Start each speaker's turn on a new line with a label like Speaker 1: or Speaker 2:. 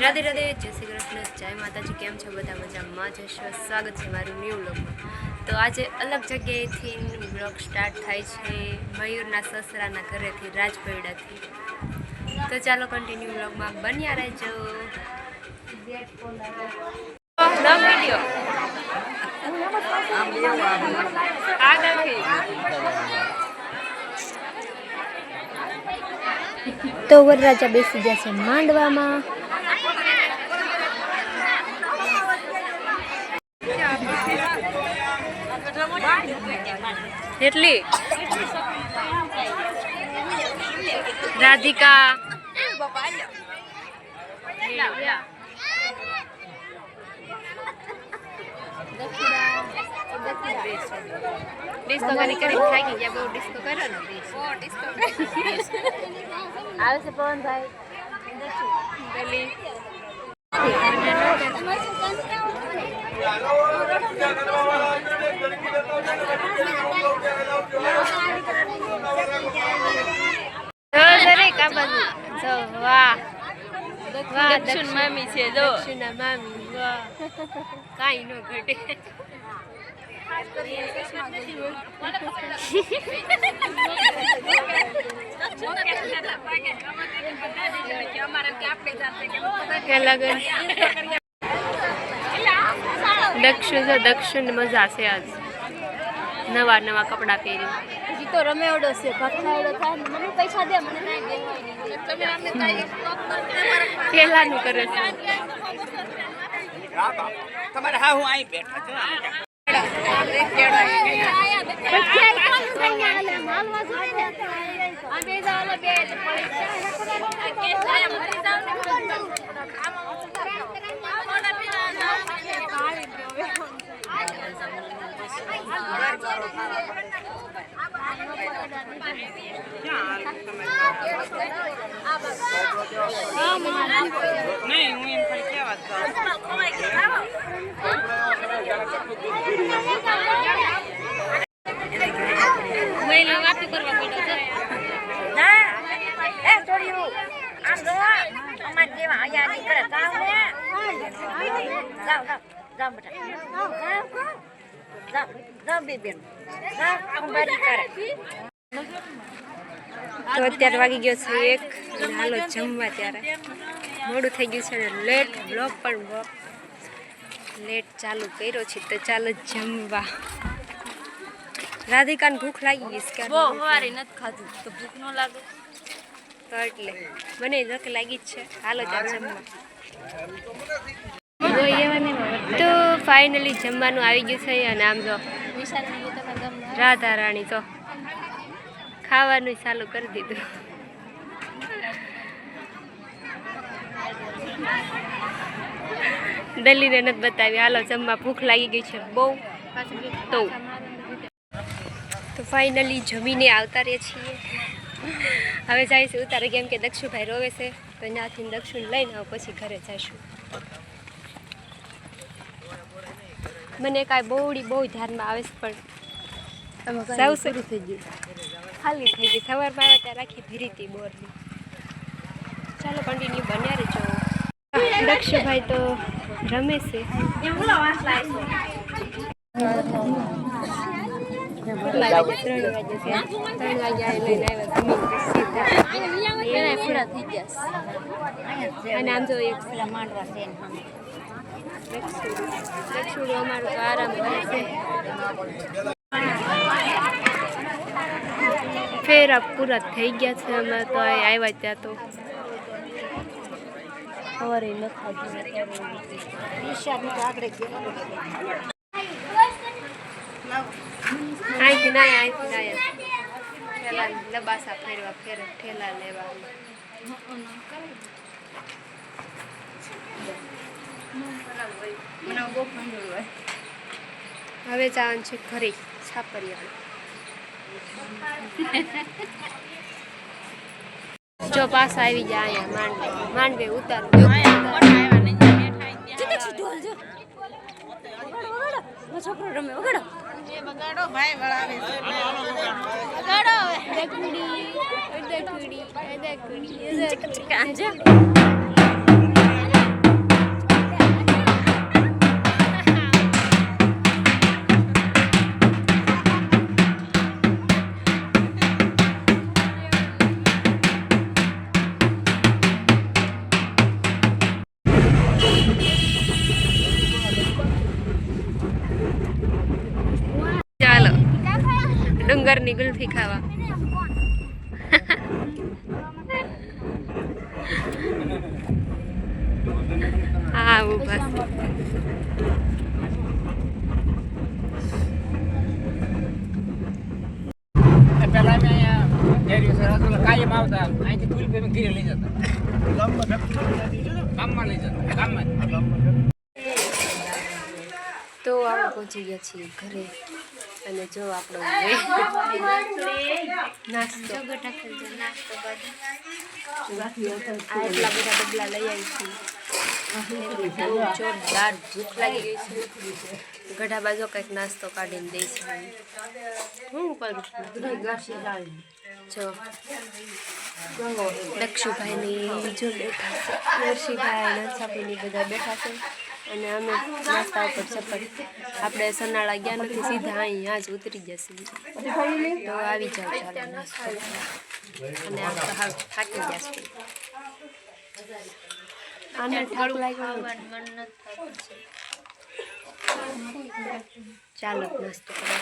Speaker 1: રાધે રાધે, જય શ્રી કૃષ્ણ, જય માતાજી। કેમ છો બધા? મજામાં જશો? સ્વાગત છે મારું ન્યૂ વ્લોગમાં। તો આજે અલગ જગ્યાએથી વ્લોગ સ્ટાર્ટ થાય છે, મયુરના સસરાના ઘરેથી, રાજપરડાથી। તો ચાલો કન્ટિન્યુ વ્લોગમાં બન્યા રહેજો। તો વરરાજા બેસી જશે માંડવામાં। એટલી રાધિકા ડિસ્કો કરી કરી થાકી ગયા, બહુ ડિસ્કો કરો ને, બહુ ડિસ્કો આવે છે પવનભાઈ પેલી દક્ષિણ મામી છે, દક્ષિણ મામી, વાહ કાંઈ ન ઘટે। દક્ષિણ મજા છે આજ, નવા નવા કપડા પહેરી।
Speaker 2: હજી તો રમેવડો છે, ભખાવડો થાય ને મને પૈસા દે, મને ના દે,
Speaker 1: પેલાનું કરે છે।
Speaker 3: તમારે હા હું અહીં બેઠા છું। નહીં હું એમ ખાલી કહેવા
Speaker 2: વાતું કરવા પડે છે।
Speaker 1: તો અત્યારે વાગી ગયો છે 1, હાલો જમવા। ત્યારે મોડું થઈ ગયું છે ને લેટ, બ્લોગ પણ લેટ ચાલુ કર્યો છે, તો ચાલો જમવા। રાધિકાને ભૂખ લાગી ગઈ છે,
Speaker 2: બહુ સવારે નથી ખાધું તો ભૂખ ન લાગે,
Speaker 1: તો એટલે મને ભૂખ લાગી જ છે, હાલો ત્યાં જમવા। તો ફાઇનલી જમવાનું આવી ગયું છે, અને આમ જો રાધા રાણી તો ખાવાનું ચાલુ કરી દીધું। દલીને નથી બતાવી, હાલો જમવા, ભૂખ લાગી ગઈ છે બહુ। તો ફાઇનલી જમીને આવતા રહે છીએ, હવે જાય છે ઉતારે, કેમ કે દક્ષુભાઈ રોવે છે, તો ત્યાંથી દક્ષુને લઈને આવો, પછી ઘરે જઈશું। મને કાંઈ બહુ ધ્યાનમાં આવે છે, પણ સાવ શરૂ થઈ ગયું, ખાલી થઈ ગઈ। સવારમાં આવ્યા ત્યાં રાખી ભીરી હતી બોરની। ચાલો કન્ટિન્યુ બન્યા રહેજો। દક્ષુભાઈ તો રમે છે, કેટલા વાગે? 3 વાગે છે, 3 વાગે લઈને આવ્યા। અને આમ જો એક
Speaker 2: માંડવા છે
Speaker 1: દક્ષુડો અમારું તો આરામ કરે છે। ફેરા પૂરા થઈ ગયા છે, અમે તો આવ્યા ત્યાં તો
Speaker 2: સવારે ન ખાધું,
Speaker 1: અહીંથી ના પેલા લબાસા ફેરવા ઠેલા લેવા। હવે જવાનું છે ઘરે, છાપરિયા। જો પાસ આવી જાય અહીંયા માંડવે ઉતાર।
Speaker 2: છોકરો રમે વગાડો,
Speaker 3: બગાડો ભાઈ વળાવે છે।
Speaker 1: ડુંગરની ગુલ્ફી ખાવા. હા ઊભા છે.
Speaker 3: પેલા અમે અહીંયા કાયમ આવતા અહીંથી કુલ્ફી અમે ઘીરે લઈ જતા ગામમાં લઈ જતા ગામમાં
Speaker 1: તો આપણે પહોંચી ગયા છીએ ઘરે અને જો આપણો નાસ્તો આ એટલા બધા ડબલા લઈ આવી છું. જોરદાર ભૂખ લાગી ગઈ છે. ગઢા બાજુ કંઈક નાસ્તો કાઢીને દે છે. હું કરું જો દક્ષુભાઈની જો બેઠા છે, નરસિંહભાઈ નરસાભાઈની બધા બેઠા છે અને અમે નાસ્તા ઉપર સફર. આપણે સનાળા ગયા નથી, સીધા અહીંયા જ ઉતરી જશે. તો આવી જાવ ચાલો નાસ્તો અને આમ તો હાવ થાકી જશે. આને ઠાક લાગ્યું ચાલો નાસ્તો કરો.